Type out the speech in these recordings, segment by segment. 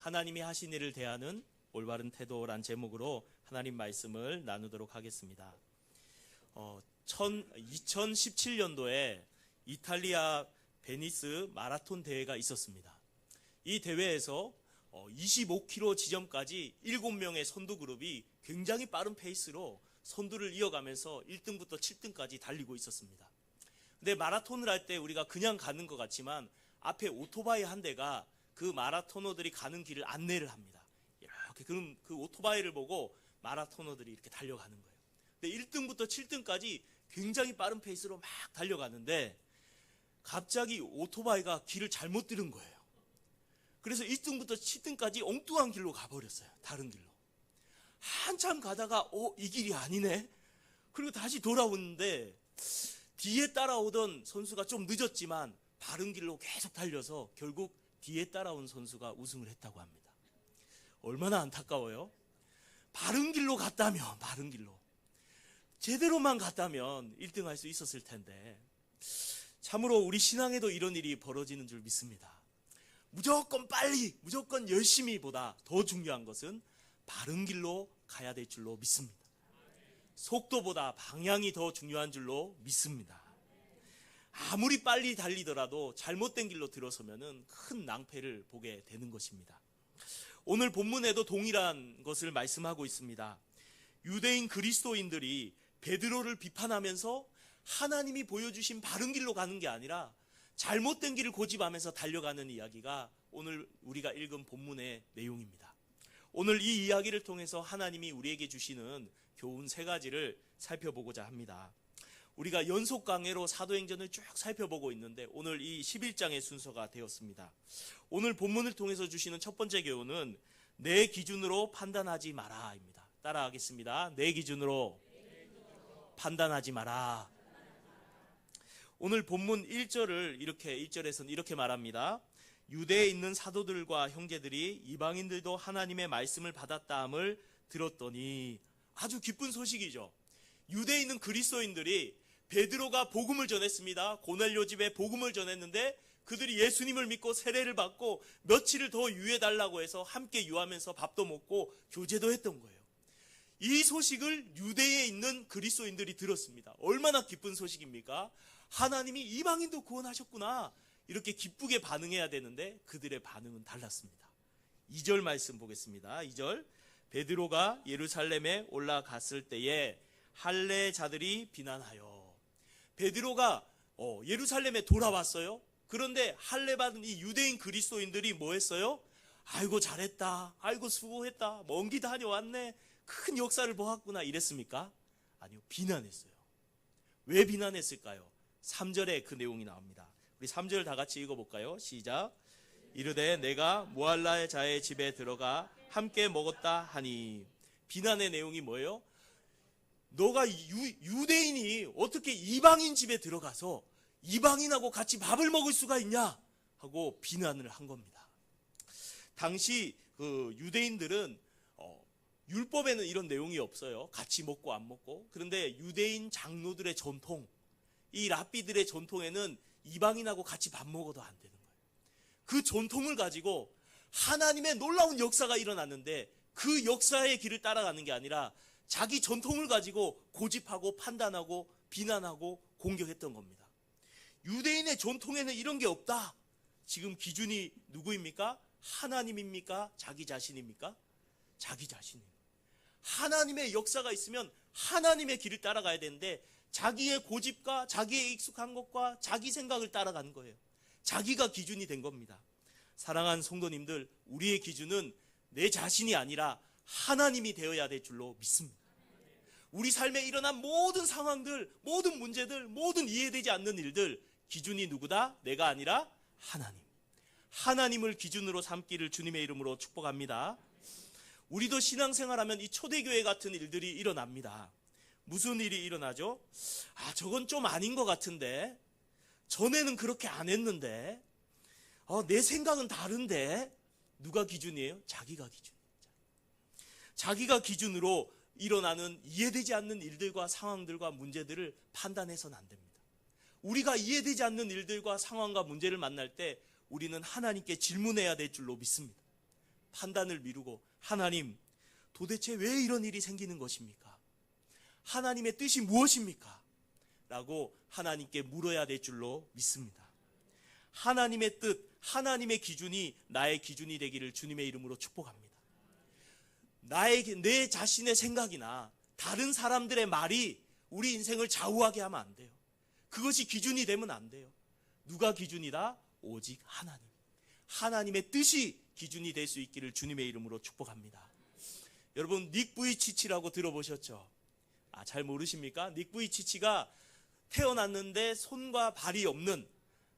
하나님이 하신 일을 대하는 올바른 태도란 제목으로 하나님 말씀을 나누도록 하겠습니다. 2017년도에 이탈리아 베니스 마라톤 대회가 있었습니다. 이 대회에서 25km 지점까지 7명의 선두 그룹이 굉장히 빠른 페이스로 선두를 이어가면서 1등부터 7등까지 달리고 있었습니다. 근데 마라톤을 할 때 우리가 그냥 가는 것 같지만 앞에 오토바이 한 대가 그 마라토너들이 가는 길을 안내를 합니다. 이렇게 그럼 그 오토바이를 보고 마라토너들이 이렇게 달려가는 거예요. 근데 1등부터 7등까지 굉장히 빠른 페이스로 막 달려가는데 갑자기 오토바이가 길을 잘못 들은 거예요. 그래서 1등부터 7등까지 엉뚱한 길로 가버렸어요. 다른 길로. 한참 가다가 이 길이 아니네. 그리고 다시 돌아오는데 뒤에 따라오던 선수가 좀 늦었지만 바른 길로 계속 달려서 결국 뒤에 따라온 선수가 우승을 했다고 합니다. 얼마나 안타까워요. 바른 길로 갔다면, 바른 길로 제대로만 갔다면 1등 할 수 있었을 텐데 참으로 우리 신앙에도 이런 일이 벌어지는 줄 믿습니다. 무조건 빨리, 무조건 열심히보다 더 중요한 것은 바른 길로 가야 될 줄로 믿습니다. 속도보다 방향이 더 중요한 줄로 믿습니다. 아무리 빨리 달리더라도 잘못된 길로 들어서면 큰 낭패를 보게 되는 것입니다. 오늘 본문에도 동일한 것을 말씀하고 있습니다. 유대인 그리스도인들이 베드로를 비판하면서 하나님이 보여주신 바른 길로 가는 게 아니라 잘못된 길을 고집하면서 달려가는 이야기가 오늘 우리가 읽은 본문의 내용입니다. 오늘 이 이야기를 통해서 하나님이 우리에게 주시는 교훈 3가지를 살펴보고자 합니다. 우리가 연속 강해로 사도행전을 쭉 살펴보고 있는데 오늘 이 11장의 순서가 되었습니다. 오늘 본문을 통해서 주시는 첫 번째 교훈은 내 기준으로 판단하지 마라입니다. 따라하겠습니다. 내 기준으로 판단하지 마라. 오늘 본문 1절에서는 이렇게 말합니다. 유대에 있는 사도들과 형제들이 이방인들도 하나님의 말씀을 받았다함을 들었더니, 아주 기쁜 소식이죠. 유대에 있는 그리스도인들이 베드로가 복음을 전했습니다. 고넬료 집에 복음을 전했는데 그들이 예수님을 믿고 세례를 받고 며칠을 더 유예달라고 해서 함께 유하면서 밥도 먹고 교제도 했던 거예요. 이 소식을 유대에 있는 그리스도인들이 들었습니다. 얼마나 기쁜 소식입니까? 하나님이 이방인도 구원하셨구나. 이렇게 기쁘게 반응해야 되는데 그들의 반응은 달랐습니다. 2절 말씀 보겠습니다. 2절. 베드로가 예루살렘에 올라갔을 때에 할례자들이 비난하여. 베드로가 예루살렘에 돌아왔어요. 그런데 할례 받은 이 유대인 그리스도인들이 뭐 했어요? 아이고 잘했다. 아이고 수고했다. 먼 길 다녀왔네. 큰 역사를 보았구나. 이랬습니까? 아니요. 비난했어요. 왜 비난했을까요? 3절에 그 내용이 나옵니다. 우리 3절 다 같이 읽어볼까요? 시작. 이르되 내가 무할라의 자의 집에 들어가 함께 먹었다 하니. 비난의 내용이 뭐예요? 너가 유대인이 어떻게 이방인 집에 들어가서 이방인하고 같이 밥을 먹을 수가 있냐? 하고 비난을 한 겁니다. 당시 그 유대인들은 율법에는 이런 내용이 없어요. 같이 먹고 안 먹고. 그런데 유대인 장로들의 전통, 이 랍비들의 전통에는 이방인하고 같이 밥 먹어도 안 되는 거예요. 그 전통을 가지고 하나님의 놀라운 역사가 일어났는데 그 역사의 길을 따라가는 게 아니라 자기 전통을 가지고 고집하고 판단하고 비난하고 공격했던 겁니다. 유대인의 전통에는 이런 게 없다. 지금 기준이 누구입니까? 하나님입니까? 자기 자신입니까? 자기 자신입니다. 하나님의 역사가 있으면 하나님의 길을 따라가야 되는데 자기의 고집과 자기의 익숙한 것과 자기 생각을 따라가는 거예요. 자기가 기준이 된 겁니다. 사랑하는 성도님들, 우리의 기준은 내 자신이 아니라 하나님이 되어야 될 줄로 믿습니다. 우리 삶에 일어난 모든 상황들, 모든 문제들, 모든 이해되지 않는 일들, 기준이 누구다? 내가 아니라 하나님. 하나님을 기준으로 삼기를 주님의 이름으로 축복합니다. 우리도 신앙생활하면 이 초대교회 같은 일들이 일어납니다. 무슨 일이 일어나죠? 저건 좀 아닌 것 같은데, 전에는 그렇게 안 했는데, 내 생각은 다른데. 누가 기준이에요? 자기가 기준이에요. 자기가 기준으로 일어나는 이해되지 않는 일들과 상황들과 문제들을 판단해서는 안 됩니다. 우리가 이해되지 않는 일들과 상황과 문제를 만날 때 우리는 하나님께 질문해야 될 줄로 믿습니다. 판단을 미루고 하나님, 도대체 왜 이런 일이 생기는 것입니까? 하나님의 뜻이 무엇입니까? 라고 하나님께 물어야 될 줄로 믿습니다. 하나님의 뜻, 하나님의 기준이 나의 기준이 되기를 주님의 이름으로 축복합니다. 내 자신의 생각이나 다른 사람들의 말이 우리 인생을 좌우하게 하면 안 돼요. 그것이 기준이 되면 안 돼요. 누가 기준이다? 오직 하나님. 하나님의 뜻이 기준이 될 수 있기를 주님의 이름으로 축복합니다. 여러분, 닉 부이치치라고 들어보셨죠? 잘 모르십니까? 닉 부이치치가 태어났는데 손과 발이 없는,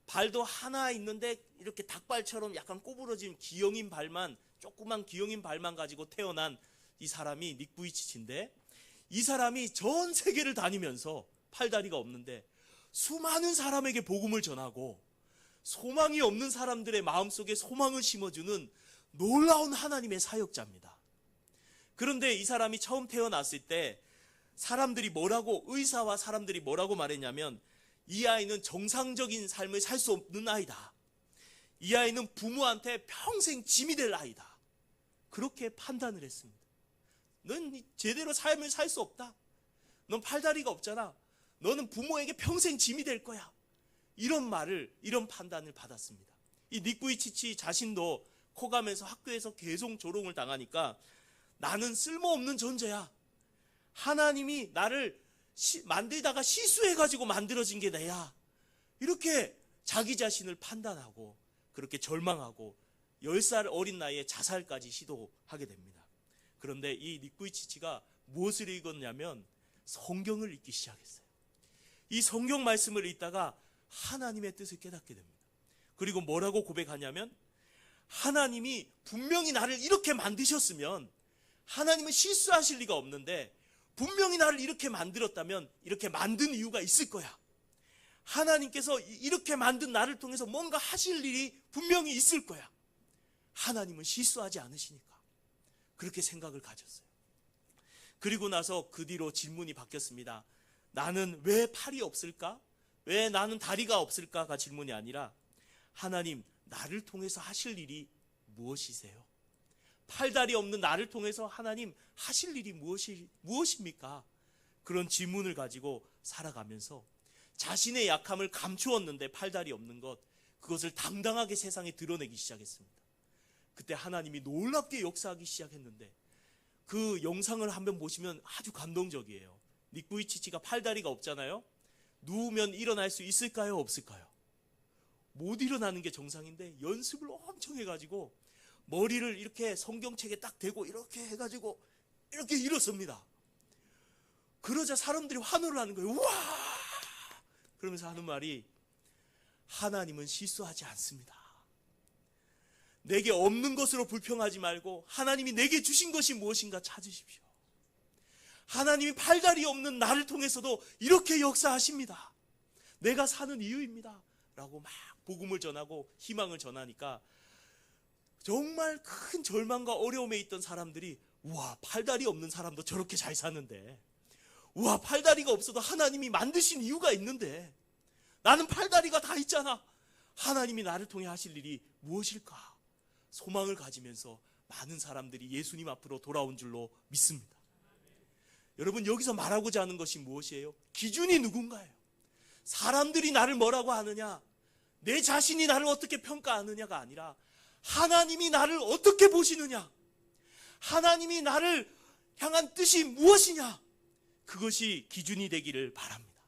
발도 하나 있는데 이렇게 닭발처럼 약간 꼬부러진 기형인 발만, 조그만 기형인 발만 가지고 태어난 이 사람이 닉 부이치치인데, 이 사람이 전 세계를 다니면서 팔다리가 없는데 수많은 사람에게 복음을 전하고 소망이 없는 사람들의 마음속에 소망을 심어주는 놀라운 하나님의 사역자입니다. 그런데 이 사람이 처음 태어났을 때 사람들이 뭐라고, 의사와 사람들이 뭐라고 말했냐면, 이 아이는 정상적인 삶을 살 수 없는 아이다. 이 아이는 부모한테 평생 짐이 될 아이다. 그렇게 판단을 했습니다. 넌 제대로 삶을 살 수 없다. 넌 팔다리가 없잖아. 너는 부모에게 평생 짐이 될 거야. 이런 판단을 받았습니다. 이 닉 부이치치 자신도 커가면서 학교에서 계속 조롱을 당하니까 나는 쓸모없는 존재야. 하나님이 나를 만들다가 실수해가지고 만들어진 게 내야. 이렇게 자기 자신을 판단하고 그렇게 절망하고 10살 어린 나이에 자살까지 시도하게 됩니다. 그런데 이 닉 부이치치가 무엇을 읽었냐면 성경을 읽기 시작했어요. 이 성경 말씀을 읽다가 하나님의 뜻을 깨닫게 됩니다. 그리고 뭐라고 고백하냐면, 하나님이 분명히 나를 이렇게 만드셨으면 하나님은 실수하실 리가 없는데, 분명히 나를 이렇게 만들었다면 이렇게 만든 이유가 있을 거야. 하나님께서 이렇게 만든 나를 통해서 뭔가 하실 일이 분명히 있을 거야. 하나님은 실수하지 않으시니까. 그렇게 생각을 가졌어요. 그리고 나서 그 뒤로 질문이 바뀌었습니다. 나는 왜 팔이 없을까? 왜 나는 다리가 없을까가 질문이 아니라, 하나님, 나를 통해서 하실 일이 무엇이세요? 팔다리 없는 나를 통해서 하나님 하실 일이 무엇입니까? 그런 질문을 가지고 살아가면서 자신의 약함을 감추었는데, 팔다리 없는 것, 그것을 당당하게 세상에 드러내기 시작했습니다. 그때 하나님이 놀랍게 역사하기 시작했는데, 그 영상을 한번 보시면 아주 감동적이에요. 닉 부이치치가 팔다리가 없잖아요. 누우면 일어날 수 있을까요? 없을까요? 못 일어나는 게 정상인데 연습을 엄청 해가지고 머리를 이렇게 성경책에 딱 대고 이렇게 해가지고 이렇게 일어섭니다. 그러자 사람들이 환호를 하는 거예요. 우와! 그러면서 하는 말이, 하나님은 실수하지 않습니다. 내게 없는 것으로 불평하지 말고 하나님이 내게 주신 것이 무엇인가 찾으십시오. 하나님이 팔다리 없는 나를 통해서도 이렇게 역사하십니다. 내가 사는 이유입니다. 라고 막 복음을 전하고 희망을 전하니까 정말 큰 절망과 어려움에 있던 사람들이, 우와, 팔다리 없는 사람도 저렇게 잘 사는데, 우와, 팔다리가 없어도 하나님이 만드신 이유가 있는데, 나는 팔다리가 다 있잖아. 하나님이 나를 통해 하실 일이 무엇일까? 소망을 가지면서 많은 사람들이 예수님 앞으로 돌아온 줄로 믿습니다. 여러분, 여기서 말하고자 하는 것이 무엇이에요? 기준이 누군가예요? 사람들이 나를 뭐라고 하느냐, 내 자신이 나를 어떻게 평가하느냐가 아니라 하나님이 나를 어떻게 보시느냐, 하나님이 나를 향한 뜻이 무엇이냐, 그것이 기준이 되기를 바랍니다.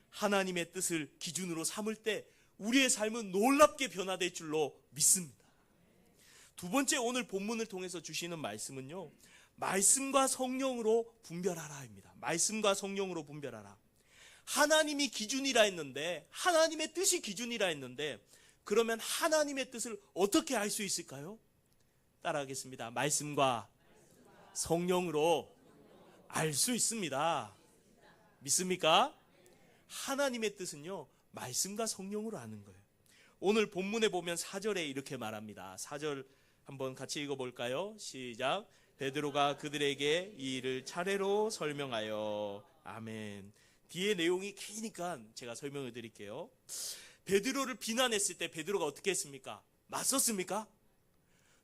하나님의 뜻을 기준으로 삼을 때 우리의 삶은 놀랍게 변화될 줄로 믿습니다. 두 번째, 오늘 본문을 통해서 주시는 말씀은요, 말씀과 성령으로 분별하라입니다. 말씀과 성령으로 분별하라. 하나님이 기준이라 했는데, 하나님의 뜻이 기준이라 했는데, 그러면 하나님의 뜻을 어떻게 알 수 있을까요? 따라하겠습니다. 말씀과 성령으로 알 수 있습니다. 믿습니까? 하나님의 뜻은요, 말씀과 성령으로 아는 거예요. 오늘 본문에 보면 4절에 이렇게 말합니다. 4절 한번 같이 읽어볼까요? 시작. 베드로가 그들에게 이 일을 차례로 설명하여. 아멘. 뒤에 내용이 기니까 제가 설명을 드릴게요. 베드로를 비난했을 때 베드로가 어떻게 했습니까? 맞섰습니까?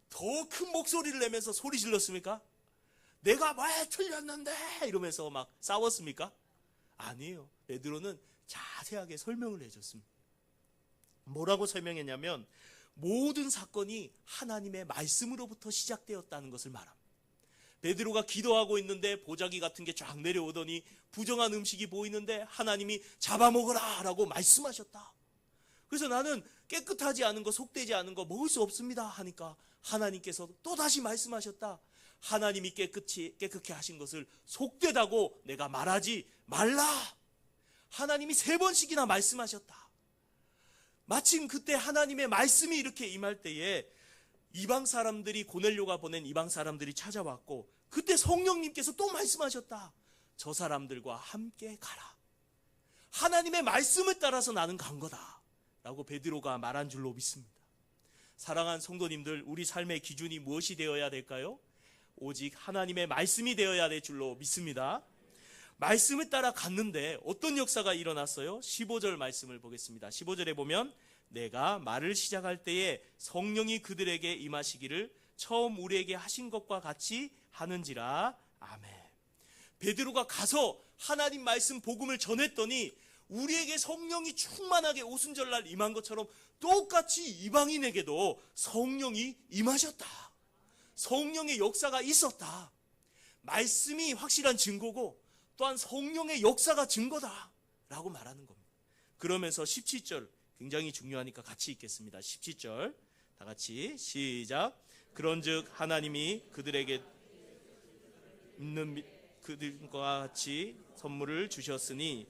더 큰 목소리를 내면서 소리 질렀습니까? 내가 왜 틀렸는데 이러면서 막 싸웠습니까? 아니에요. 베드로는 자세하게 설명을 해줬습니다. 뭐라고 설명했냐면 모든 사건이 하나님의 말씀으로부터 시작되었다는 것을 말합니다. 베드로가 기도하고 있는데 보자기 같은 게 쫙 내려오더니 부정한 음식이 보이는데 하나님이 잡아먹어라 라고 말씀하셨다. 그래서 나는 깨끗하지 않은 거, 속되지 않은 거 먹을 수 없습니다 하니까 하나님께서 또다시 말씀하셨다. 하나님이 깨끗게 하신 것을 속되다고 내가 말하지 말라. 하나님이 3번씩이나 말씀하셨다. 마침 그때 하나님의 말씀이 이렇게 임할 때에 이방 사람들이, 고넬료가 보낸 이방 사람들이 찾아왔고 그때 성령님께서 또 말씀하셨다. 저 사람들과 함께 가라. 하나님의 말씀을 따라서 나는 간 거다 라고 베드로가 말한 줄로 믿습니다. 사랑하는 성도님들, 우리 삶의 기준이 무엇이 되어야 될까요? 오직 하나님의 말씀이 되어야 될 줄로 믿습니다. 말씀을 따라 갔는데 어떤 역사가 일어났어요? 15절 말씀을 보겠습니다. 15절에 보면 내가 말을 시작할 때에 성령이 그들에게 임하시기를 처음 우리에게 하신 것과 같이 하는지라. 아멘. 베드로가 가서 하나님 말씀 복음을 전했더니 우리에게 성령이 충만하게 오순절날 임한 것처럼 똑같이 이방인에게도 성령이 임하셨다. 성령의 역사가 있었다. 말씀이 확실한 증거고 또한 성령의 역사가 증거다 라고 말하는 겁니다. 그러면서 17절 굉장히 중요하니까 같이 읽겠습니다. 17절 다 같이 시작. 그런즉 하나님이 그들에게 있는 그들과 같이 선물을 주셨으니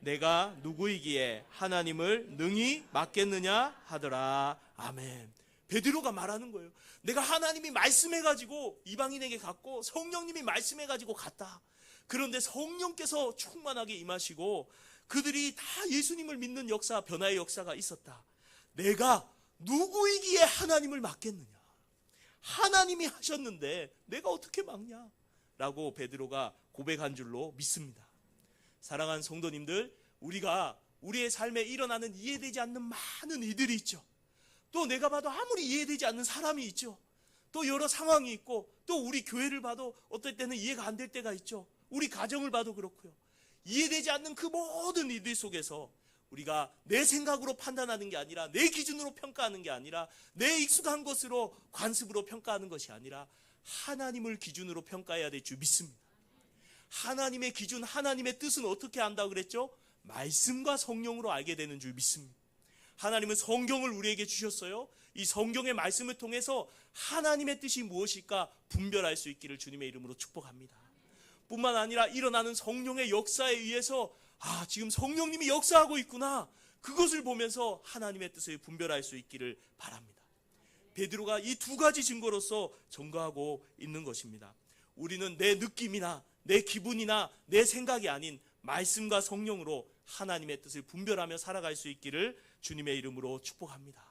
내가 누구이기에 하나님을 능히 막겠느냐 하더라. 아멘. 베드로가 말하는 거예요. 내가 하나님이 말씀해가지고 이방인에게 갔고 성령님이 말씀해가지고 갔다. 그런데 성령께서 충만하게 임하시고 그들이 다 예수님을 믿는 역사, 변화의 역사가 있었다. 내가 누구이기에 하나님을 막겠느냐. 하나님이 하셨는데 내가 어떻게 막냐 라고 베드로가 고백한 줄로 믿습니다. 사랑하는 성도님들, 우리가 우리의 삶에 일어나는 이해되지 않는 많은 일들이 있죠. 또 내가 봐도 아무리 이해되지 않는 사람이 있죠. 또 여러 상황이 있고 또 우리 교회를 봐도 어떨 때는 이해가 안 될 때가 있죠. 우리 가정을 봐도 그렇고요. 이해되지 않는 그 모든 일들 속에서 우리가 내 생각으로 판단하는 게 아니라, 내 기준으로 평가하는 게 아니라, 내 익숙한 것으로 관습으로 평가하는 것이 아니라 하나님을 기준으로 평가해야 될 줄 믿습니다. 하나님의 기준, 하나님의 뜻은 어떻게 안다고 그랬죠? 말씀과 성령으로 알게 되는 줄 믿습니다. 하나님은 성경을 우리에게 주셨어요. 이 성경의 말씀을 통해서 하나님의 뜻이 무엇일까 분별할 수 있기를 주님의 이름으로 축복합니다. 뿐만 아니라 일어나는 성령의 역사에 의해서 지금 성령님이 역사하고 있구나, 그것을 보면서 하나님의 뜻을 분별할 수 있기를 바랍니다. 베드로가 이 2가지 증거로서 전거하고 있는 것입니다. 우리는 내 느낌이나 내 기분이나 내 생각이 아닌 말씀과 성령으로 하나님의 뜻을 분별하며 살아갈 수 있기를 주님의 이름으로 축복합니다.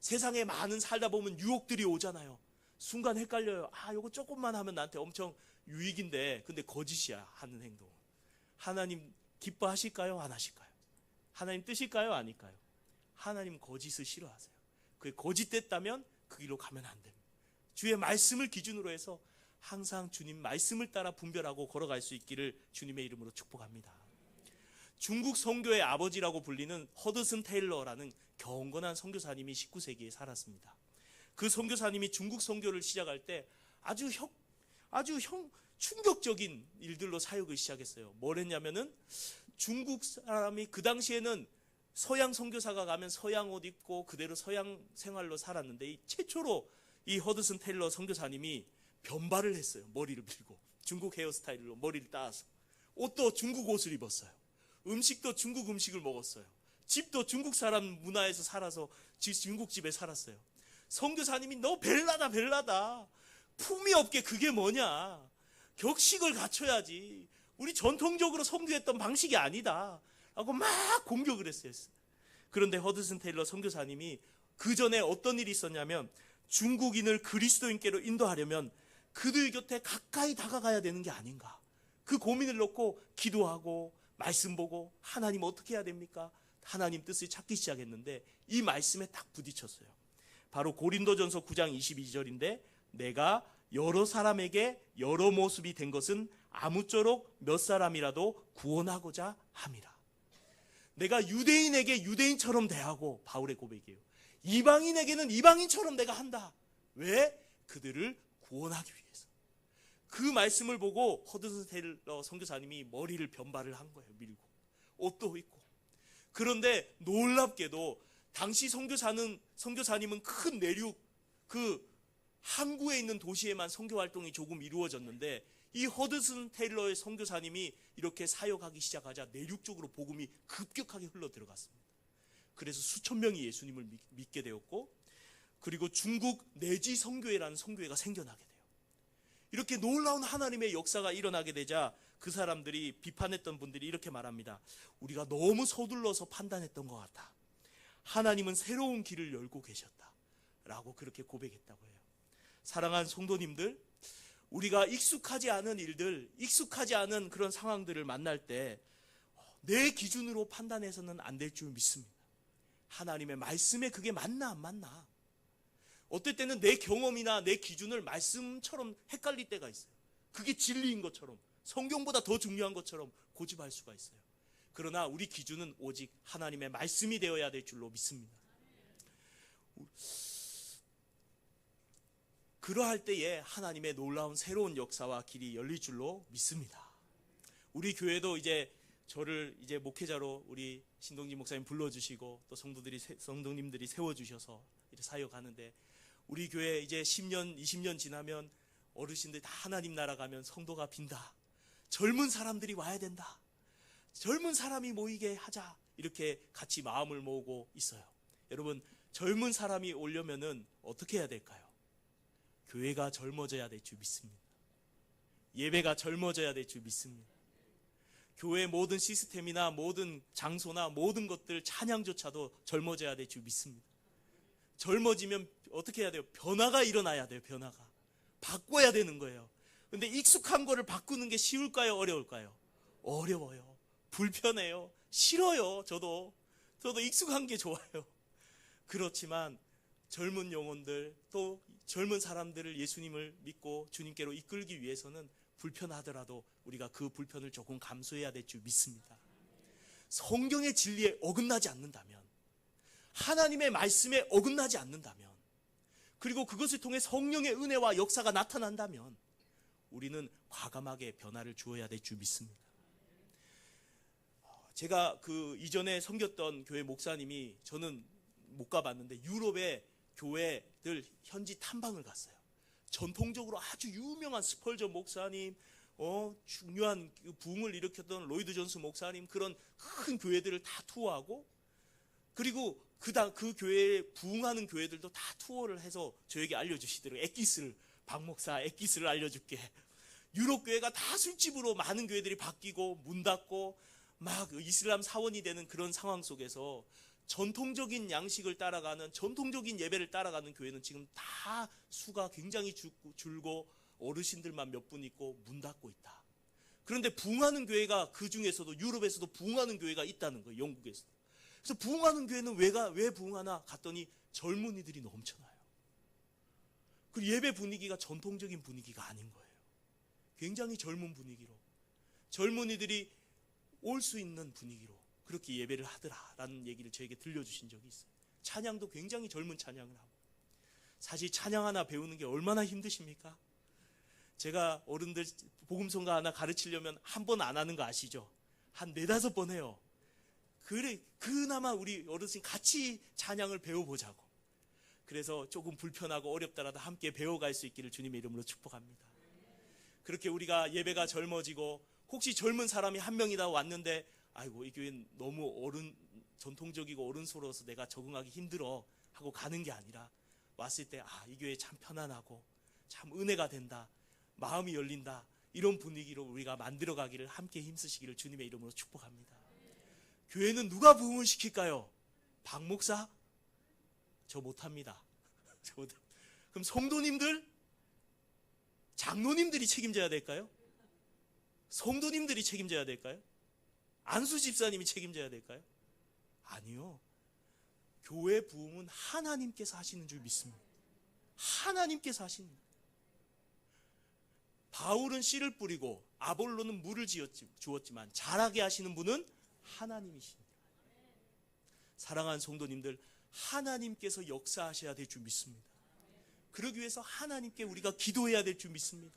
세상에 많은 살다 보면 유혹들이 오잖아요. 순간 헷갈려요. 이거 조금만 하면 나한테 엄청 유익인데 근데 거짓이야, 하는 행동. 하나님 기뻐하실까요? 안 하실까요? 하나님 뜻일까요? 아닐까요? 하나님 거짓을 싫어하세요. 그게 거짓됐다면 그 길로 가면 안 됩니다. 주의 말씀을 기준으로 해서 항상 주님 말씀을 따라 분별하고 걸어갈 수 있기를 주님의 이름으로 축복합니다. 중국 선교의 아버지라고 불리는 허드슨 테일러라는 경건한 선교사님이 19세기에 살았습니다. 그 선교사님이 중국 선교를 시작할 때 아주 충격적인 일들로 사역을 시작했어요. 뭘 했냐면은 중국 사람이 그 당시에는 서양 선교사가 가면 서양 옷 입고 그대로 서양 생활로 살았는데 최초로 이 허드슨 테일러 선교사님이 변발을 했어요. 머리를 밀고 중국 헤어스타일로 머리를 따서 옷도 중국 옷을 입었어요. 음식도 중국 음식을 먹었어요. 집도 중국 사람 문화에서 살아서 중국 집에 살았어요. 선교사님이 너 벨라다. 품위 없게 그게 뭐냐. 격식을 갖춰야지. 우리 전통적으로 선교했던 방식이 아니다 라고 막 공격을 했어요. 그런데 허드슨 테일러 선교사님이 그 전에 어떤 일이 있었냐면 중국인을 그리스도인께로 인도하려면 그들 곁에 가까이 다가가야 되는 게 아닌가, 그 고민을 놓고 기도하고 말씀 보고 하나님 어떻게 해야 됩니까? 하나님 뜻을 찾기 시작했는데 이 말씀에 딱 부딪혔어요. 바로 고린도전서 9장 22절인데 내가 여러 사람에게 여러 모습이 된 것은 아무쪼록 몇 사람이라도 구원하고자 함이라. 내가 유대인에게 유대인처럼 대하고, 바울의 고백이에요. 이방인에게는 이방인처럼 내가 한다. 왜? 그들을 구원하기 위해서. 그 말씀을 보고 허드슨 테일러 선교사님이 머리를 변발을 한 거예요. 밀고 옷도 입고. 그런데 놀랍게도 당시 선교사님은 큰 내륙 그 항구에 있는 도시에만 선교 활동이 조금 이루어졌는데, 이 허드슨 테일러의 선교사님이 이렇게 사역하기 시작하자 내륙 쪽으로 복음이 급격하게 흘러 들어갔습니다. 그래서 수천 명이 예수님을 믿게 되었고, 그리고 중국 내지 선교회라는 선교회가 생겨나게 돼요. 이렇게 놀라운 하나님의 역사가 일어나게 되자 그 사람들이, 비판했던 분들이 이렇게 말합니다. 우리가 너무 서둘러서 판단했던 것 같다. 하나님은 새로운 길을 열고 계셨다 라고 그렇게 고백했다고 해요. 사랑하는 성도님들, 우리가 익숙하지 않은 일들, 익숙하지 않은 그런 상황들을 만날 때 내 기준으로 판단해서는 안 될 줄 믿습니다. 하나님의 말씀에 그게 맞나 안 맞나. 어떨 때는 내 경험이나 내 기준을 말씀처럼 헷갈릴 때가 있어요. 그게 진리인 것처럼, 성경보다 더 중요한 것처럼 고집할 수가 있어요. 그러나 우리 기준은 오직 하나님의 말씀이 되어야 될 줄로 믿습니다. 그러할 때에 하나님의 놀라운 새로운 역사와 길이 열릴 줄로 믿습니다. 우리 교회도 이제 저를 이제 목회자로 우리 신동진 목사님 불러주시고 또 성도님들이 세워주셔서 이렇게 사역하는데, 우리 교회 이제 10년, 20년 지나면 어르신들 다 하나님 나라 가면 성도가 빈다. 젊은 사람들이 와야 된다. 젊은 사람이 모이게 하자. 이렇게 같이 마음을 모으고 있어요. 여러분, 젊은 사람이 오려면은 어떻게 해야 될까요? 교회가 젊어져야 될 줄 믿습니다. 예배가 젊어져야 될 줄 믿습니다. 교회 모든 시스템이나 모든 장소나 모든 것들, 찬양조차도 젊어져야 될 줄 믿습니다. 젊어지면 어떻게 해야 돼요? 변화가 일어나야 돼요. 변화가. 바꿔야 되는 거예요. 근데 익숙한 거를 바꾸는 게 쉬울까요? 어려울까요? 어려워요. 불편해요. 싫어요. 저도 익숙한 게 좋아요. 그렇지만 젊은 영혼들, 또 젊은 사람들을 예수님을 믿고 주님께로 이끌기 위해서는 불편하더라도 우리가 그 불편을 조금 감수해야 될 줄 믿습니다. 성경의 진리에 어긋나지 않는다면, 하나님의 말씀에 어긋나지 않는다면, 그리고 그것을 통해 성령의 은혜와 역사가 나타난다면 우리는 과감하게 변화를 주어야 될 줄 믿습니다. 제가 그 이전에 섬겼던 교회 목사님이, 저는 못 가봤는데 유럽의 교회들 현지 탐방을 갔어요. 전통적으로 아주 유명한 스펄전 목사님, 중요한 부흥을 일으켰던 로이드 존스 목사님, 그런 큰 교회들을 다 투어하고, 그리고 그 교회에 부흥하는 교회들도 다 투어를 해서 저에게 알려주시더라고요. 박 목사 엑기스를 알려줄게. 유럽 교회가 다 술집으로 많은 교회들이 바뀌고 문 닫고 막 이슬람 사원이 되는 그런 상황 속에서 전통적인 양식을 따라가는, 전통적인 예배를 따라가는 교회는 지금 다 수가 굉장히 줄고 어르신들만 몇 분 있고 문 닫고 있다. 그런데 부흥하는 교회가, 그 중에서도 유럽에서도 부흥하는 교회가 있다는 거예요. 영국에서도. 그래서 부흥하는 교회는 왜 부흥하나 갔더니 젊은이들이 넘쳐나요. 그 예배 분위기가 전통적인 분위기가 아닌 거예요. 굉장히 젊은 분위기로, 젊은이들이 올 수 있는 분위기로 그렇게 예배를 하더라라는 얘기를 저에게 들려주신 적이 있어요. 찬양도 굉장히 젊은 찬양을 하고. 사실 찬양 하나 배우는 게 얼마나 힘드십니까? 제가 어른들 복음성가 하나 가르치려면 한 번 안 하는 거 아시죠? 한 4-5번 해요. 그나마 우리 어르신 같이 찬양을 배워보자고. 그래서 조금 불편하고 어렵더라도 함께 배워갈 수 있기를 주님의 이름으로 축복합니다. 그렇게 우리가 예배가 젊어지고, 혹시 젊은 사람이 한 명이다 왔는데, 아이고 이 교회는 너무 전통적이고 어른스러워서 내가 적응하기 힘들어 하고 가는 게 아니라, 왔을 때 이 교회 참 편안하고 참 은혜가 된다, 마음이 열린다, 이런 분위기로 우리가 만들어가기를 함께 힘쓰시기를 주님의 이름으로 축복합니다. 교회는 누가 부흥을 시킬까요? 박 목사? 저 못합니다. 그럼 성도님들? 장로님들이 책임져야 될까요? 성도님들이 책임져야 될까요? 안수 집사님이 책임져야 될까요? 아니요. 교회 부흥은 하나님께서 하시는 줄 믿습니다. 하나님께서 하십니다. 바울은 씨를 뿌리고 아볼로는 물을 주었지만 자라게 하시는 분은 하나님이십니다. 사랑하는 성도님들, 하나님께서 역사하셔야 될 줄 믿습니다. 그러기 위해서 하나님께 우리가 기도해야 될 줄 믿습니다.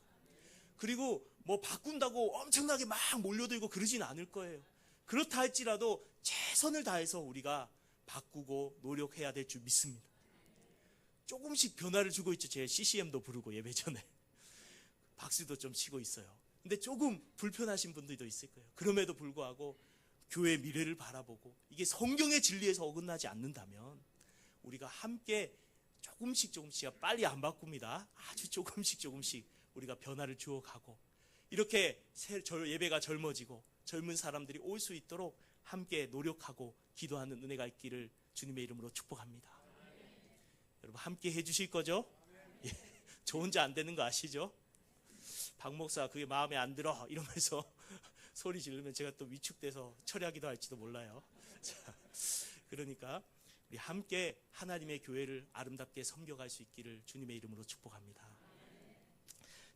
그리고 뭐 바꾼다고 엄청나게 막 몰려들고 그러진 않을 거예요. 그렇다 할지라도 최선을 다해서 우리가 바꾸고 노력해야 될 줄 믿습니다. 조금씩 변화를 주고 있죠. 제 CCM도 부르고 예배 전에 박수도 좀 치고 있어요. 근데 조금 불편하신 분들도 있을 거예요. 그럼에도 불구하고 교회의 미래를 바라보고 이게 성경의 진리에서 어긋나지 않는다면 우리가 함께 조금씩 빨리 안 바꿉니다. 아주 조금씩 우리가 변화를 주어가고 이렇게 예배가 젊어지고 젊은 사람들이 올 수 있도록 함께 노력하고 기도하는 은혜가 있기를 주님의 이름으로 축복합니다. 여러분 함께 해주실 거죠? 예, 저 혼자 안 되는 거 아시죠? 박 목사 그게 마음에 안 들어 이러면서 소리 지르면 제가 또 위축돼서 철야기도 할지도 몰라요. 자, 그러니까 우리 함께 하나님의 교회를 아름답게 섬겨갈 수 있기를 주님의 이름으로 축복합니다.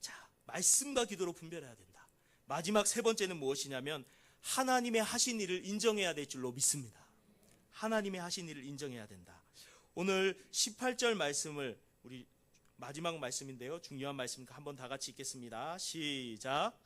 자, 말씀과 기도로 분별해야 된다. 마지막 세 번째는 무엇이냐면 하나님의 하신 일을 인정해야 될 줄로 믿습니다. 하나님의 하신 일을 인정해야 된다. 오늘 18절 말씀을 우리 마지막 말씀인데요. 중요한 말씀 한번 다 같이 읽겠습니다. 시작.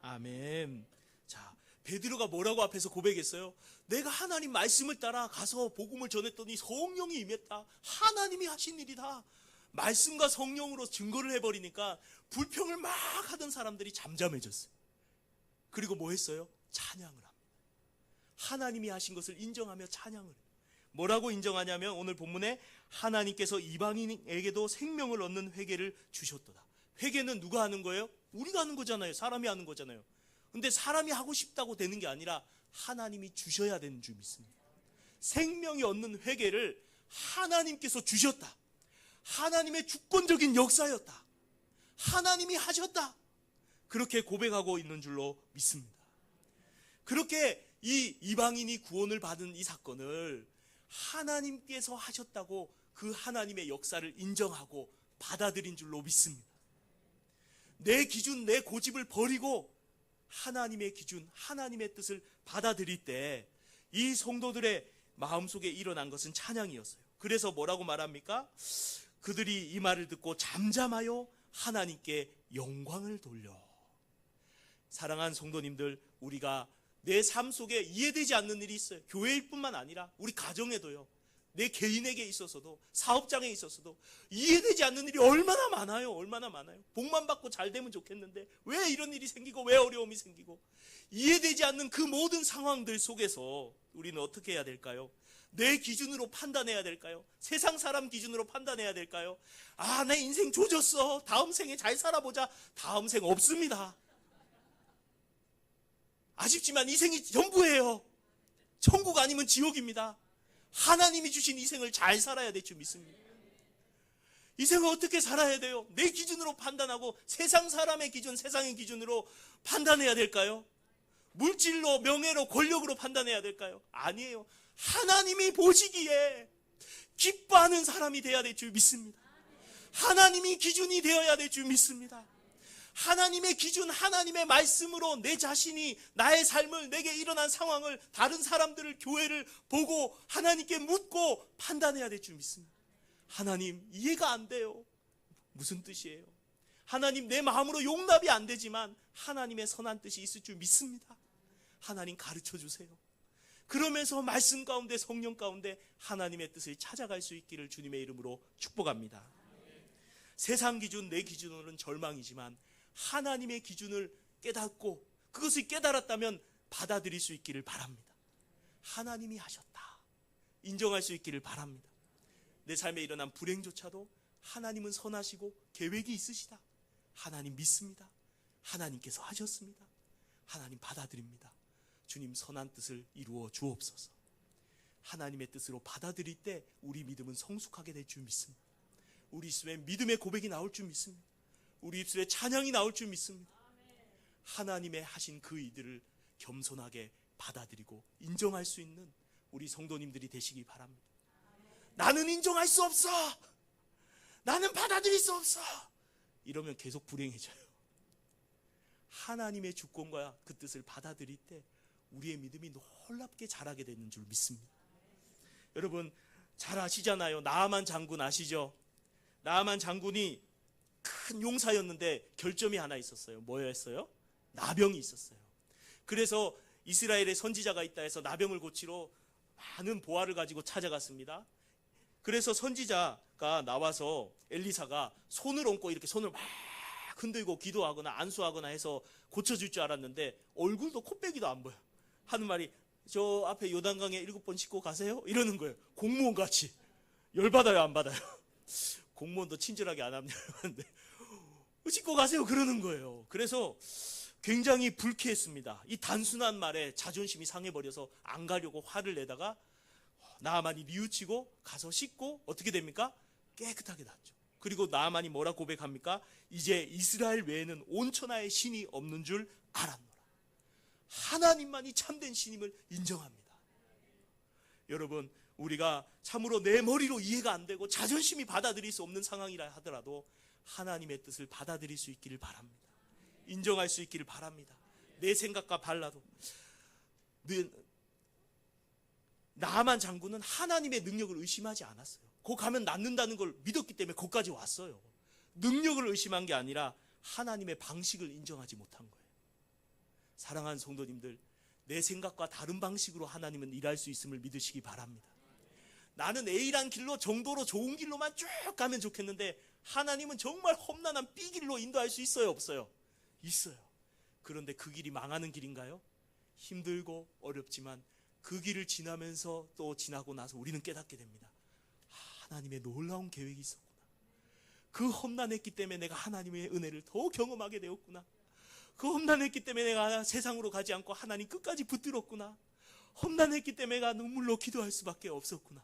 아멘. 자, 베드로가 뭐라고 앞에서 고백했어요? 내가 하나님 말씀을 따라 가서 복음을 전했더니 성령이 임했다. 하나님이 하신 일이다. 말씀과 성령으로 증거를 해버리니까 불평을 막 하던 사람들이 잠잠해졌어요. 그리고 뭐 했어요? 찬양을 합니다. 하나님이 하신 것을 인정하며 찬양을 해요. 뭐라고 인정하냐면 오늘 본문에 하나님께서 이방인에게도 생명을 얻는 회개를 주셨도다. 회개는 누가 하는 거예요? 우리가 하는 거잖아요. 사람이 하는 거잖아요. 근데 사람이 하고 싶다고 되는 게 아니라 하나님이 주셔야 되는 줄 믿습니다. 생명이 얻는 회개를 하나님께서 주셨다. 하나님의 주권적인 역사였다. 하나님이 하셨다. 그렇게 고백하고 있는 줄로 믿습니다. 그렇게 이 이방인이 구원을 받은 이 사건을 하나님께서 하셨다고 그 하나님의 역사를 인정하고 받아들인 줄로 믿습니다. 내 기준, 내 고집을 버리고 하나님의 기준, 하나님의 뜻을 받아들일 때 이 성도들의 마음속에 일어난 것은 찬양이었어요. 그래서 뭐라고 말합니까? 그들이 이 말을 듣고 잠잠하여 하나님께 영광을 돌려. 사랑하는 성도님들, 우리가 내 삶 속에 이해되지 않는 일이 있어요. 교회일 뿐만 아니라 우리 가정에도요. 내 개인에게 있어서도 사업장에 있어서도 이해되지 않는 일이 얼마나 많아요. 얼마나 많아요. 복만 받고 잘 되면 좋겠는데 왜 이런 일이 생기고 왜 어려움이 생기고 이해되지 않는 그 모든 상황들 속에서 우리는 어떻게 해야 될까요? 내 기준으로 판단해야 될까요? 세상 사람 기준으로 판단해야 될까요? 아, 내 인생 조졌어. 다음 생에 잘 살아보자. 다음 생 없습니다. 아쉽지만 이 생이 전부예요. 천국 아니면 지옥입니다. 하나님이 주신 이 생을 잘 살아야 될 줄 믿습니다. 이 생을 어떻게 살아야 돼요? 내 기준으로 판단하고 세상 사람의 기준, 세상의 기준으로 판단해야 될까요? 물질로, 명예로, 권력으로 판단해야 될까요? 아니에요. 하나님이 보시기에 기뻐하는 사람이 되어야 될 줄 믿습니다. 하나님이 기준이 되어야 될 줄 믿습니다. 하나님의 기준, 하나님의 말씀으로 내 자신이 나의 삶을, 내게 일어난 상황을, 다른 사람들을, 교회를 보고 하나님께 묻고 판단해야 될 줄 믿습니다. 하나님, 이해가 안 돼요. 무슨 뜻이에요? 하나님, 내 마음으로 용납이 안 되지만 하나님의 선한 뜻이 있을 줄 믿습니다. 하나님 가르쳐 주세요. 그러면서 말씀 가운데, 성령 가운데 하나님의 뜻을 찾아갈 수 있기를 주님의 이름으로 축복합니다. 세상 기준, 내 기준으로는 절망이지만 하나님의 기준을 깨닫고 그것을 깨달았다면 받아들일 수 있기를 바랍니다. 하나님이 하셨다. 인정할 수 있기를 바랍니다. 내 삶에 일어난 불행조차도 하나님은 선하시고 계획이 있으시다. 하나님 믿습니다. 하나님께서 하셨습니다. 하나님 받아들입니다. 주님 선한 뜻을 이루어 주옵소서. 하나님의 뜻으로 받아들일 때 우리 믿음은 성숙하게 될 줄 믿습니다. 우리 있으면 믿음의 고백이 나올 줄 믿습니다. 우리 입술에 찬양이 나올 줄 믿습니다. 하나님의 하신 그 일들을 겸손하게 받아들이고 인정할 수 있는 우리 성도님들이 되시기 바랍니다. 나는 인정할 수 없어, 나는 받아들일 수 없어, 이러면 계속 불행해져요. 하나님의 주권과 그 뜻을 받아들일 때 우리의 믿음이 놀랍게 자라게 되는 줄 믿습니다. 여러분 잘 아시잖아요. 나아만 장군 아시죠? 나아만 장군이 큰 용사였는데 결점이 하나 있었어요. 뭐였어요? 나병이 있었어요. 그래서 이스라엘의 선지자가 있다 해서 나병을 고치러 많은 보화를 가지고 찾아갔습니다. 그래서 선지자가 나와서 엘리사가 손을 얹고 이렇게 손을 막 흔들고 기도하거나 안수하거나 해서 고쳐줄 줄 알았는데 얼굴도 코빼기도 안 보여. 하는 말이 저 앞에 요단강에 7번 씻고 가세요? 이러는 거예요. 공무원 같이. 열받아요, 안 받아요? 공무원도 친절하게 안 합니다. 씻고 가세요 그러는 거예요. 그래서 굉장히 불쾌했습니다. 이 단순한 말에 자존심이 상해버려서 안 가려고 화를 내다가 나아만이 뉘우치고 가서 씻고 어떻게 됩니까? 깨끗하게 낫죠. 그리고 나아만이 뭐라 고백합니까? 이제 이스라엘 외에는 온 천하에 신이 없는 줄 알았노라. 하나님만이 참된 신임을 인정합니다. 여러분 우리가 참으로 내 머리로 이해가 안 되고 자존심이 받아들일 수 없는 상황이라 하더라도 하나님의 뜻을 받아들일 수 있기를 바랍니다. 인정할 수 있기를 바랍니다. 내 생각과 달라도. 나아만 장군은 하나님의 능력을 의심하지 않았어요. 거 가면 낫는다는 걸 믿었기 때문에 거기까지 왔어요. 능력을 의심한 게 아니라 하나님의 방식을 인정하지 못한 거예요. 사랑하는 성도님들, 내 생각과 다른 방식으로 하나님은 일할 수 있음을 믿으시기 바랍니다. 나는 A란 길로 정도로 좋은 길로만 쭉 가면 좋겠는데 하나님은 정말 험난한 B길로 인도할 수 있어요, 없어요? 있어요. 그런데 그 길이 망하는 길인가요? 힘들고 어렵지만 그 길을 지나면서 또 지나고 나서 우리는 깨닫게 됩니다. 하나님의 놀라운 계획이 있었구나. 그 험난했기 때문에 내가 하나님의 은혜를 더 경험하게 되었구나. 그 험난했기 때문에 내가 세상으로 가지 않고 하나님 끝까지 붙들었구나. 험난했기 때문에 내가 눈물로 기도할 수밖에 없었구나.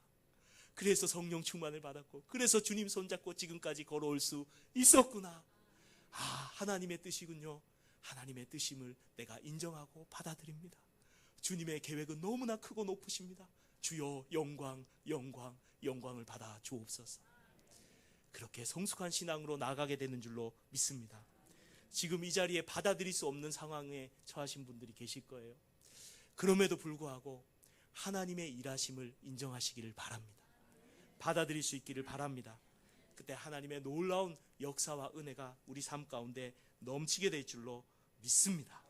그래서 성령 충만을 받았고 그래서 주님 손잡고 지금까지 걸어올 수 있었구나. 하나님의 뜻이군요. 하나님의 뜻임을 내가 인정하고 받아들입니다. 주님의 계획은 너무나 크고 높으십니다. 주여 영광, 영광, 영광을 받아 주옵소서. 그렇게 성숙한 신앙으로 나아가게 되는 줄로 믿습니다. 지금 이 자리에 받아들일 수 없는 상황에 처하신 분들이 계실 거예요. 그럼에도 불구하고 하나님의 일하심을 인정하시기를 바랍니다. 받아들일 수 있기를 바랍니다. 그때 하나님의 놀라운 역사와 은혜가 우리 삶 가운데 넘치게 될 줄로 믿습니다.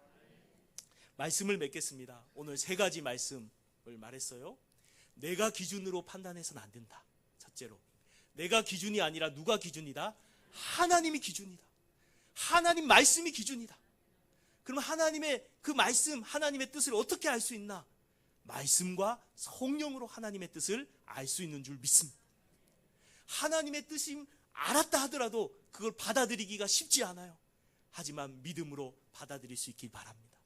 말씀을 맺겠습니다. 오늘 3가지 말씀을 말했어요. 내가 기준으로 판단해서는 안 된다. 첫째로, 내가 기준이 아니라 누가 기준이다? 하나님이 기준이다. 하나님 말씀이 기준이다. 그럼 하나님의 그 말씀, 하나님의 뜻을 어떻게 알 수 있나? 말씀과 성령으로 하나님의 뜻을 알 수 있는 줄 믿습니다. 하나님의 뜻이 알았다 하더라도 그걸 받아들이기가 쉽지 않아요. 하지만 믿음으로 받아들일 수 있길 바랍니다.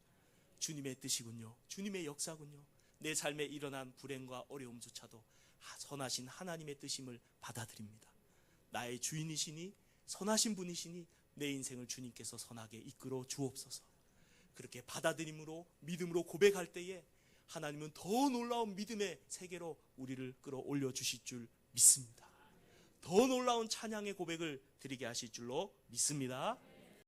주님의 뜻이군요. 주님의 역사군요. 내 삶에 일어난 불행과 어려움조차도 선하신 하나님의 뜻임을 받아들입니다. 나의 주인이시니 선하신 분이시니 내 인생을 주님께서 선하게 이끌어 주옵소서. 그렇게 받아들임으로 믿음으로 고백할 때에 하나님은 더 놀라운 믿음의 세계로 우리를 끌어올려 주실 줄 믿습니다. 더 놀라운 찬양의 고백을 드리게 하실 줄로 믿습니다.